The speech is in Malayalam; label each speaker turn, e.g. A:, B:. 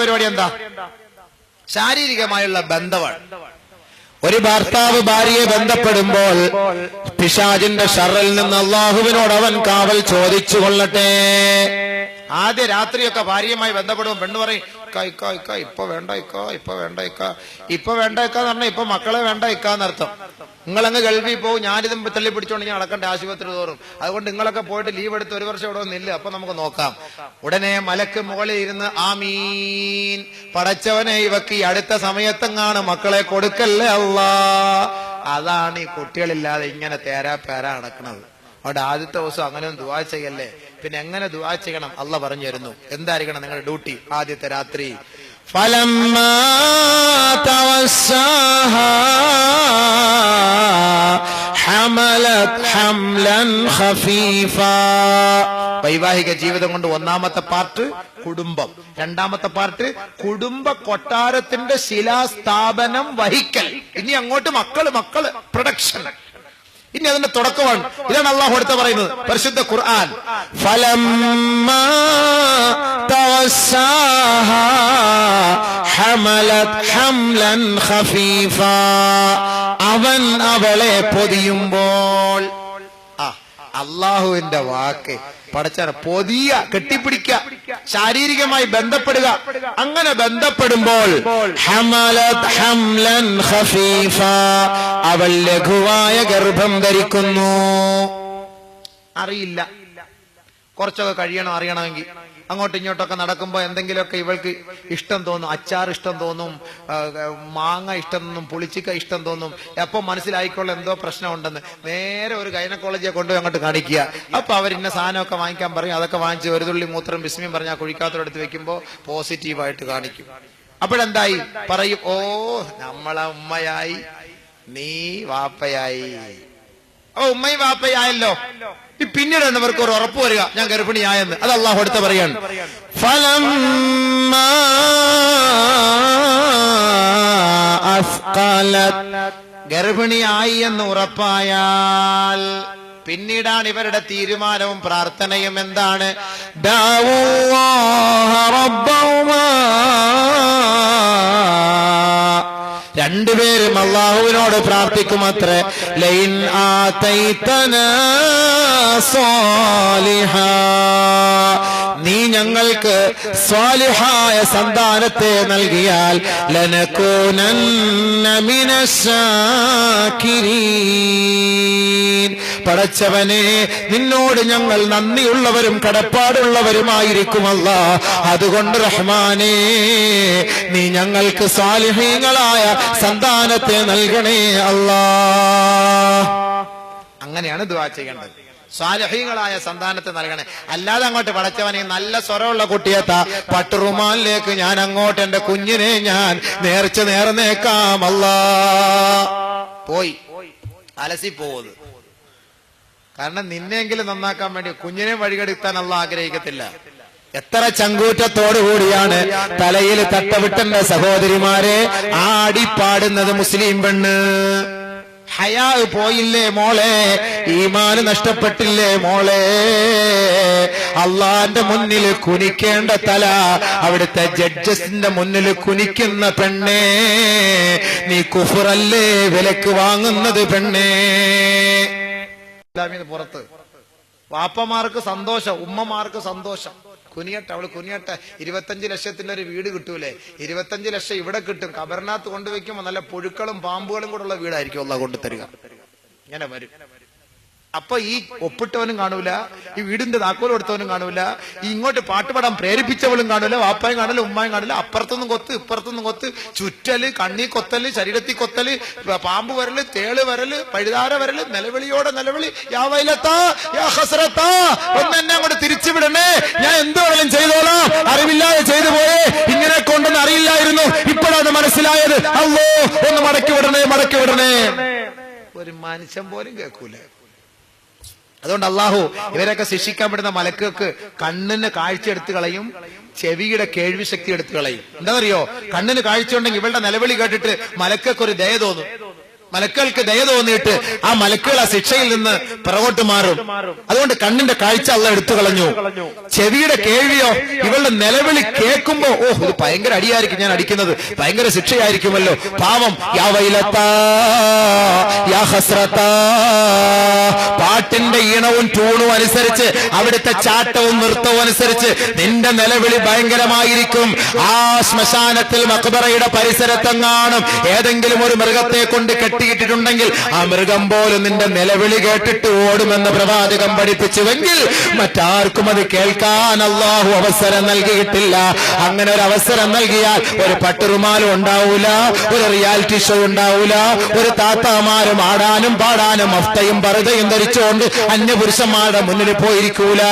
A: പരിപാടി എന്താ? ശാരീരികമായുള്ള ബന്ധമാണ്. ഒരു ഭർത്താവ് ഭാര്യയെ ബന്ധപ്പെടുമ്പോൾ പിശാചിന്റെ ഷർറിൽ നിന്ന് അള്ളാഹുവിനോട് അവൻ കാവൽ ചോദിച്ചു കൊള്ളട്ടെ. ആദ്യ രാത്രിയൊക്കെ ഭാര്യയുമായി ബന്ധപ്പെടുമ്പോൾ പെണ്ണ് പറയും, ഇപ്പൊ വേണ്ട ഇപ്പൊ വേണ്ട എന്ന് പറഞ്ഞാൽ ഇപ്പൊ മക്കളെ വേണ്ട എന്നർത്ഥം. നിങ്ങളങ്ങ് ഗൾഫിൽ പോകും, ഞാനിതും തള്ളി പിടിച്ചോണ്ട് ഞാൻ നടക്കണ്ട ആശുപത്രി തോറും. അതുകൊണ്ട് നിങ്ങളൊക്കെ പോയിട്ട് ലീവ് എടുത്ത് ഒരു വർഷം ഇവിടെ ഒന്നില്ല, അപ്പൊ നമുക്ക് നോക്കാം. ഉടനെ മലക്ക് മുകളിൽ ഇരുന്ന് ആമീൻ, പടച്ചവനെ ഇവക്ക് ഈ അടുത്ത സമയത്തെങ്ങാണ് മക്കളെ കൊടുക്കല്ലേ അല്ലാ. അതാണ് ഈ കുട്ടികളില്ലാതെ ഇങ്ങനെ തേരാപ്പേരാ നടക്കുന്നത്. അവിടെ ആദ്യത്തെ ദിവസം അങ്ങനെ ദുആ ചെയ്യല്ലേ, പിന്നെ എങ്ങനെ ദുആ ചെയ്യണം അള്ളാഹ് പറഞ്ഞു തരുന്നു. എന്തായിരിക്കണം നിങ്ങളുടെ ഡ്യൂട്ടി ആദ്യത്തെ രാത്രി? فلما توساها حملت حملا خفيفا. വൈവാഹിക ജീവിതം കൊണ്ട് ഒന്നാമത്തെ പാർട്ട് കുടുംബം, രണ്ടാമത്തെ പാർട്ട് കുടുംബ കൊട്ടാരത്തിന്റെ ശിലാസ്ഥാപനം വഹിക്കൽ. ഇനി അങ്ങോട്ട് മക്കള് പ്രൊഡക്ഷൻ. ഇനി അതിന്റെ തുടക്കമാണ്. ഇതാണ് അള്ളാഹു അടുത്ത് പറയുന്നത് പരിശുദ്ധ ഖുർആൻ. ഫലമ്മാ തവസ്സാഹാ ഹമലത് ഹംലൻ ഖഫീഫാ. അവൻ അവളെ പൊതിയുമ്പോൾ, അള്ളാഹുവിന്റെ വാക്ക് പടച്ചാന പൊതിയ, കെട്ടിപ്പിടിക്കുക, ശാരീരികമായി ബന്ധപ്പെടുക. അങ്ങനെ ബന്ധപ്പെടുമ്പോൾ ഹമലത് ഹംലൻ ഖഫീഫാ, അവൾ ലഘുവായ ഗർഭം ധരിക്കുന്നു. അറിയില്ല, കുറച്ചൊക്കെ കഴിയണം അറിയണമെങ്കിൽ. അങ്ങോട്ടും ഇങ്ങോട്ടൊക്കെ നടക്കുമ്പോ എന്തെങ്കിലുമൊക്കെ ഇവൾക്ക് ഇഷ്ടം തോന്നും, അച്ചാർ ഇഷ്ടം തോന്നും, മാങ്ങ ഇഷ്ടം തോന്നും, പുളിച്ചിക്ക ഇഷ്ടം തോന്നും. അപ്പൊ മനസ്സിലായിക്കോളെ എന്തോ പ്രശ്നമുണ്ടെന്ന്. നേരെ ഒരു ഗൈനക്കോളജിയെ കൊണ്ടുപോയി അങ്ങോട്ട് കാണിക്കുക. അപ്പൊ അവർ ഇന്ന സാധനമൊക്കെ വാങ്ങിക്കാൻ പറയും. അതൊക്കെ വാങ്ങിച്ച് ഒരു തുള്ളി മൂത്രം ബിസ്മിയും പറഞ്ഞാൽ കുഴിക്കാത്തോടെടുത്ത് വെക്കുമ്പോ പോസിറ്റീവായിട്ട് കാണിക്കും. അപ്പോഴെന്തായി പറയും, ഓ നമ്മളെ ഉമ്മയായി, നീ വാപ്പയായി. ഓ ഉമ്മയും വാപ്പയായല്ലോ. പിന്നീട് എന്നവർക്ക് ഒരു ഉറപ്പ് വരിക, ഞാൻ ഗർഭിണിയായെന്ന്. അത് അള്ളാഹു അടുത്ത് പറയാണ്. ഫലമ്മാ അസ്ഖലത്, ഗർഭിണിയായി എന്ന് ഉറപ്പായാൽ പിന്നീടാണ് ഇവരുടെ തീരുമാനവും പ്രാർത്ഥനയും എന്താണ്? രണ്ടുപേരും അള്ളാഹുവിനോട് പ്രാർത്ഥിക്കുമത്രേ, ലൈൻ ആതൈതനാ സ്വാലിഹാ, നീ ഞങ്ങൾക്ക് സ്വാലിഹായ സന്താനത്തെ നൽകിയാൽ ലനകൂനന്ന മിനശ്ശാകിരീൻ, പടച്ചവനെ നിന്നോട് ഞങ്ങൾ നന്ദിയുള്ളവരും കടപ്പാടുള്ളവരുമായിരിക്കും അല്ലാഹ്. അതുകൊണ്ട് റഹ്മാനേ, നീ ഞങ്ങൾക്ക് സ്വാലിഹീങ്ങളായ സന്താനത്തെ നൽകണേ അല്ലാഹ്. അങ്ങനെയാണ് ദുആ ചെയ്യേണ്ടത്. സ്വാലിഹീങ്ങളായ സന്താനത്തെ നൽകണേ. അല്ലാതെ അങ്ങോട്ട് പടച്ചവനെ നല്ല സ്വരമുള്ള കുട്ടിയെത്താ പട്ടുറുമാലിലേക്ക് ഞാൻ അങ്ങോട്ട് എന്റെ കുഞ്ഞിനെ ഞാൻ നേർന്നേക്കാം അല്ലാഹ്. പോയി അലസി പോകുന്നത്. കാരണം നിന്നെങ്കിലും നന്നാക്കാൻ വേണ്ടി കുഞ്ഞിനെ വഴികെടുത്താൻ അല്ലാഹ് ആഗ്രഹിക്കത്തില്ല. എത്ര ചങ്കൂറ്റത്തോടുകൂടിയാണ് തലയിൽ തട്ടവിട്ടന്റെ സഹോദരിമാരെ ആടിപ്പാടുന്നത് മുസ്ലിം പെണ്ണ്. ഹയാ പോയില്ലേ മോളെ, ഈമാന് നഷ്ടപ്പെട്ടില്ലേ മോളെ. അള്ളാന്റെ മുന്നിൽ കുനിക്കേണ്ട തല അവിടുത്തെ ജഡ്ജസിന്റെ മുന്നിൽ കുനിക്കുന്ന പെണ്ണേ, നീ കുഫറല്ലേ വിലക്ക് വാങ്ങുന്നത് പെണ്ണേ. പുറത്ത് വാപ്പമാർക്ക് സന്തോഷം, ഉമ്മമാർക്ക് സന്തോഷം. കുനിയട്ടെ, അവള് കുനിയട്ടെ. 25 ലക്ഷത്തിന്റെ ഒരു വീട് കിട്ടൂലേ? 25 ലക്ഷം ഇവിടെ കിട്ടും. കബറിനകത്ത് കൊണ്ടുവയ്ക്കുമ്പോ നല്ല പുഴുക്കളും പാമ്പുകളും കൂടെ ഉള്ള വീടായിരിക്കും അള്ളാഹ് കൊണ്ടുതരിക. ഇങ്ങനെ വരും. അപ്പൊ ഈ ഒപ്പിട്ടവനും കാണൂല, ഈ വീടിന്റെ താക്കോൽ കൊടുത്തവനും കാണൂല, ഈ ഇങ്ങോട്ട് പാട്ടുപാടാൻ പ്രേരിപ്പിച്ചവളും കാണൂല, വാപ്പായും കാണൂല, ഉമ്മായും കാണൂല. അപ്പുറത്തൊന്നും കൊത്ത് ഇപ്പുറത്തൊന്നും കൊത്ത്, ചുറ്റല്, കണ്ണി കൊത്തല്, ശരീരത്തിൽ കൊത്തല്, പാമ്പ് വരല്, തേള് വരല്, പഴുതാര വരല്, നിലവിളിയോടെ നിലവിളി, യാ വൈലത്താ യാ ഹസ്രത്താ, ഒന്ന് എന്നെ അങ്ങോട്ട് തിരിച്ചുവിടണേ, ഞാൻ എന്തോളം ചെയ്തോളാം, അറിവില്ലാതെ ചെയ്തു പോയേ, ഇങ്ങനെ കൊണ്ടെന്ന് അറിയില്ലായിരുന്നു, ഇപ്പോഴാണ് മനസ്സിലായത്, അല്ലോ ഒന്ന് മടക്കി വിടണേ. ഒരു മനുഷ്യൻ പോലും കേൾക്കൂല. അതുകൊണ്ട് അള്ളാഹു ഇവരൊക്കെ ശിക്ഷിക്കാൻ പെടുന്ന മലക്കുകൾക്ക് കണ്ണിന് കാഴ്ച എടുത്തു കളയും, ചെവിയുടെ കേൾവി ശക്തി എടുത്തു കളയും. എന്താണെന്നറിയോ? കണ്ണിന് കാഴ്ച ഉണ്ടെങ്കിൽ ഇവളുടെ നിലവിളി കേട്ടിട്ട് മലക്കൊക്കെ ഒരു ദയ തോന്നും. മലക്കുകൾക്ക് ദയ തോന്നിയിട്ട് ആ മലക്കുകൾ ആ ശിക്ഷയിൽ നിന്ന് പിറകോട്ട് മാറും. അതുകൊണ്ട് കണ്ണിന്റെ കാഴ്ച അള്ളാഹ് എടുത്തു കളഞ്ഞു. ചെവിയുടെ കേൾവിയോ, ഇവളുടെ നിലവിളി കേൾക്കുമ്പോ ഇത് ഭയങ്കര അടിയായിരിക്കും, ഞാൻ അടിക്കുന്നത് ഭയങ്കര ശിക്ഷയായിരിക്കുമല്ലോ, പാവം. യാ വൈലത്താ യാ ഹസ്രത്താ, പാട്ടിന്റെ ഈണവും ട്യൂണും അനുസരിച്ച്, അവിടുത്തെ ചാട്ടവും നൃത്തവും അനുസരിച്ച് നിന്റെ നിലവിളി ഭയങ്കരമായിരിക്കും. ആ ശ്മശാനത്തിൽ മഖ്ബറയുടെ പരിസരത്തെങ്ങാനും ഏതെങ്കിലും ഒരു മൃഗത്തെ കൊണ്ട് കെട്ടിയിട്ടിട്ടുണ്ടെങ്കിൽ ആ മൃഗം പോലും നിന്റെ നിലവിളി കേട്ടിട്ട് ഓടുമെന്ന് പ്രവാചകൻ പഠിപ്പിച്ചുവെങ്കിൽ മറ്റാർക്കും അത് കേൾക്കാൻ അല്ലാഹു അവസരം നൽകിയിട്ടില്ല. അങ്ങനെ ഒരു അവസരം നൽകിയാൽ ഒരു പട്ടുറുമാലും ഉണ്ടാവൂല, ഒരു റിയാലിറ്റി ഷോ ഉണ്ടാവൂല, ഒരു താത്താമാരും ആടാനും പാടാനും മഫ്തയും പർദയും ധരിച്ചുകൊണ്ട് അന്യപുരുഷന്മാരുടെ മുന്നിൽ പോയിരിക്കൂല.